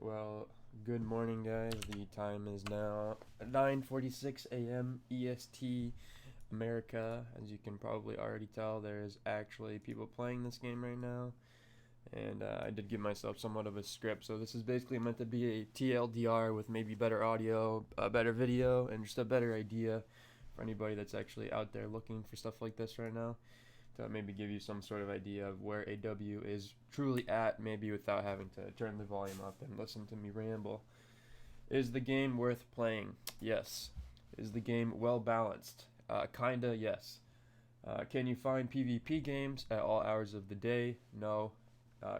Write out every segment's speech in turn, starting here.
Well, good morning, guys. The time is now 9:46 a.m. EST America. As you can probably already tell, there's actually people playing this game right now. And I did give myself somewhat of a script, so this is basically meant to be a TLDR with maybe better audio, a better video, and just a better idea for anybody that's actually out there looking for stuff like this right now, to maybe give you some sort of idea of where AW is truly at, maybe without having to turn the volume up and listen to me ramble. Is the game worth playing? Yes. Is the game well balanced? Kinda, yes. Can you find PvP games at all hours of the day? No.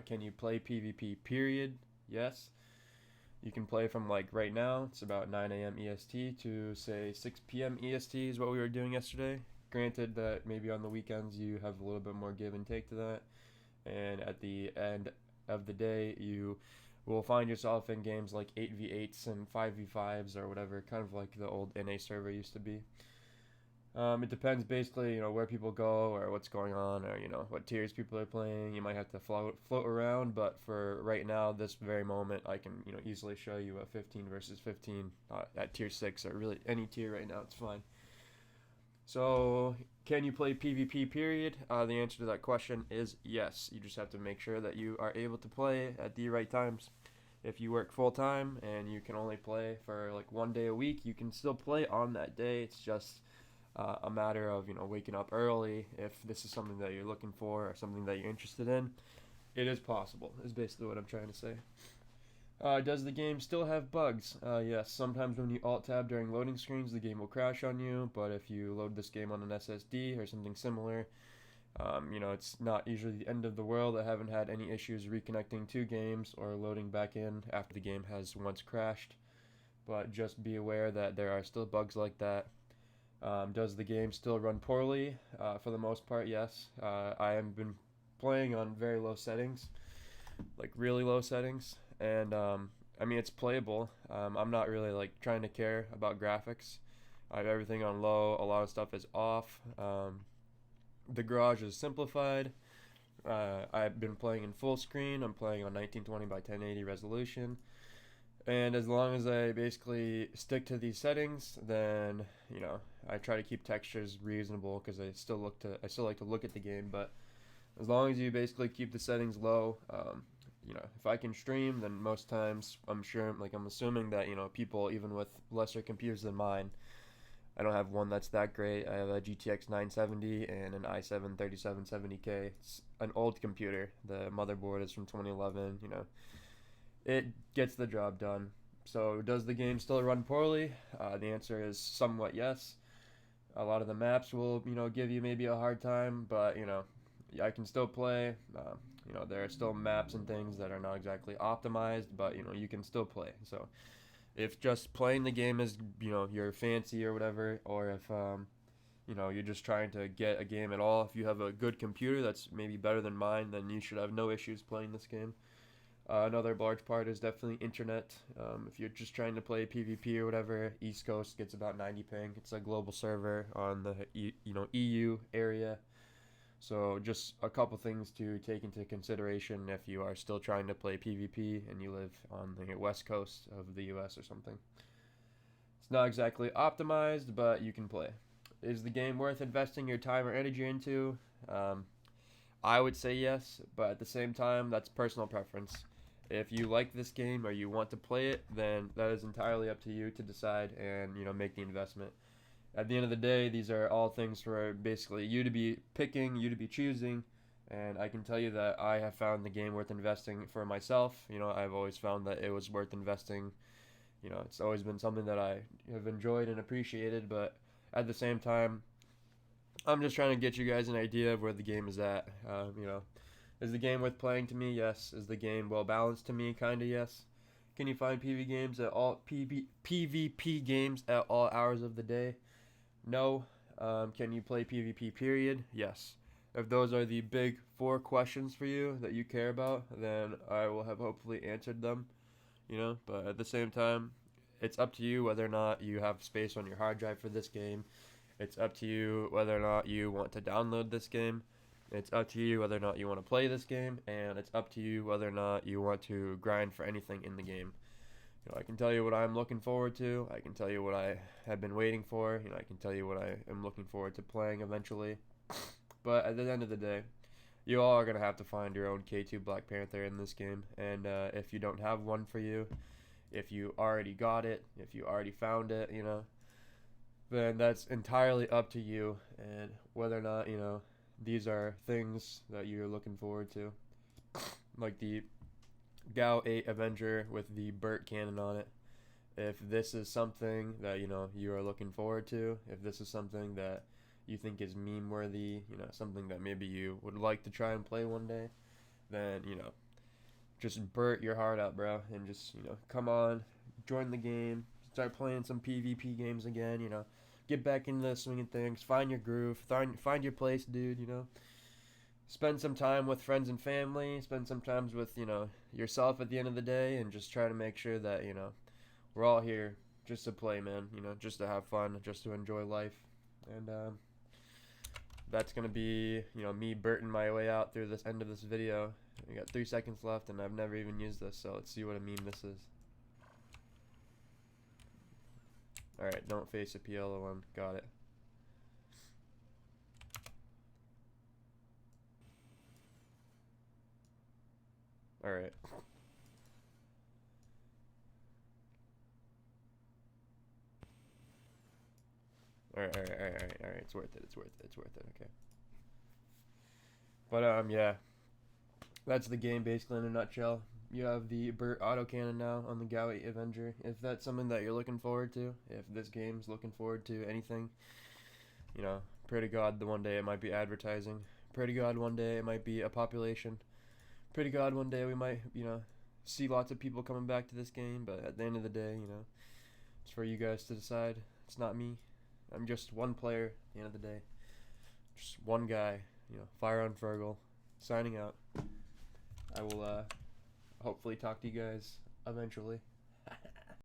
Can you play PvP, period? Yes. You can play from like right now, it's about 9 a.m. EST to say 6 p.m. EST is what we were doing yesterday. Granted that maybe on the weekends you have a little bit more give and take to that, and at the end of the day you will find yourself in games like 8v8s and 5v5s or whatever, kind of like the old NA server used to be. It depends basically, where people go or what's going on, or what tiers people are playing. You might have to float around, but for right now, this very moment, I can easily show you a 15 versus 15 at tier 6 or really any tier right now. It's fine. So, can you play PvP, period? The answer to that question is yes. You just have to make sure that you are able to play at the right times. If you work full time and you can only play for like one day a week, you can still play on that day. It's just a matter of waking up early. If this is something that you're looking for or something that you're interested in, it is possible, is basically what I'm trying to say. Does the game still have bugs? Yes, sometimes when you alt tab during loading screens, the game will crash on you, but if you load this game on an SSD or something similar, it's not usually the end of the world. I haven't had any issues reconnecting to games or loading back in after the game has once crashed, but just be aware that there are still bugs like that. Does the game still run poorly? For the most part, yes. I have been playing on very low settings, like really low settings, and it's playable. I'm not really like trying to care about graphics. I have everything on low. A lot of stuff is off. The garage is simplified. I've been playing in full screen. I'm playing on 1920 by 1080 resolution. And as long as I basically stick to these settings, then I try to keep textures reasonable because I still like to look at the game. But as long as you basically keep the settings low, if I can stream, then most times I'm assuming that people even with lesser computers than mine. I don't have one that's that great. I have a GTX 970 and an i7 3770K. It's an old computer. The motherboard is from 2011. It gets the job done. So does the game still run poorly? The answer is somewhat yes. A lot of the maps will give you maybe a hard time, but I can still play. There are still maps and things that are not exactly optimized, but you can still play. So if just playing the game is your fancy or whatever, or if you're just trying to get a game at all, if you have a good computer that's maybe better than mine, then you should have no issues playing this game. Another large part is definitely internet. If you're just trying to play PvP or whatever, East Coast gets about 90 ping. It's a global server on the EU area. So just a couple things to take into consideration if you are still trying to play PvP and you live on the west coast of the US or something. It's not exactly optimized, but you can play. Is the game worth investing your time or energy into? I would say yes, but at the same time, that's personal preference. If you like this game or you want to play it, then that is entirely up to you to decide and make the investment. At the end of the day, these are all things for basically you to be picking, you to be choosing, and I can tell you that I have found the game worth investing for myself. I've always found that it was worth investing. It's always been something that I have enjoyed and appreciated, but at the same time, I'm just trying to get you guys an idea of where the game is at. Is the game worth playing to me? Yes. Is the game well balanced to me? Kinda yes. Can you find PvP games at all hours of the day? No. Can you play PvP, period? Yes. If those are the big 4 questions for you that you care about, then I will have hopefully answered them. But at the same time, it's up to you whether or not you have space on your hard drive for this game. It's up to you whether or not you want to download this game. It's up to you whether or not you want to play this game, and it's up to you whether or not you want to grind for anything in the game. I can tell you what I'm looking forward to. I can tell you what I have been waiting for. I can tell you what I am looking forward to playing eventually. But at the end of the day, you all are going to have to find your own K2 Black Panther in this game. And if you don't have one for you, if you already got it, if you already found it, then that's entirely up to you and whether or not, these are things that you're looking forward to. Like the Gao 8 Avenger with the Burt cannon on it. If this is something that, you are looking forward to, if this is something that you think is meme worthy, something that maybe you would like to try and play one day, then, just Burt your heart out, bro, and just, come on, join the game, start playing some PvP games again, get back into the swing of things, find your groove, find your place, dude, spend some time with friends and family, spend some time with, yourself at the end of the day, and just try to make sure that, we're all here just to play, man, just to have fun, just to enjoy life. And that's going to be, me Burton my way out through this end of this video. We got 3 seconds left, and I've never even used this, so let's see what a meme this is. Alright, don't face a PLO one. Got it. Alright. Alright, it's worth it, okay. But, yeah. That's the game, basically, in a nutshell. You have the Burt autocannon now on the Gao 8 Avenger. If that's something that you're looking forward to, if this game's looking forward to anything, pray to God the one day it might be advertising. Pray to God one day it might be a population. Pray to God one day we might, see lots of people coming back to this game, but at the end of the day, it's for you guys to decide. It's not me. I'm just one player at the end of the day. Just one guy, Fire on Fergal, signing out. I will hopefully talk to you guys eventually.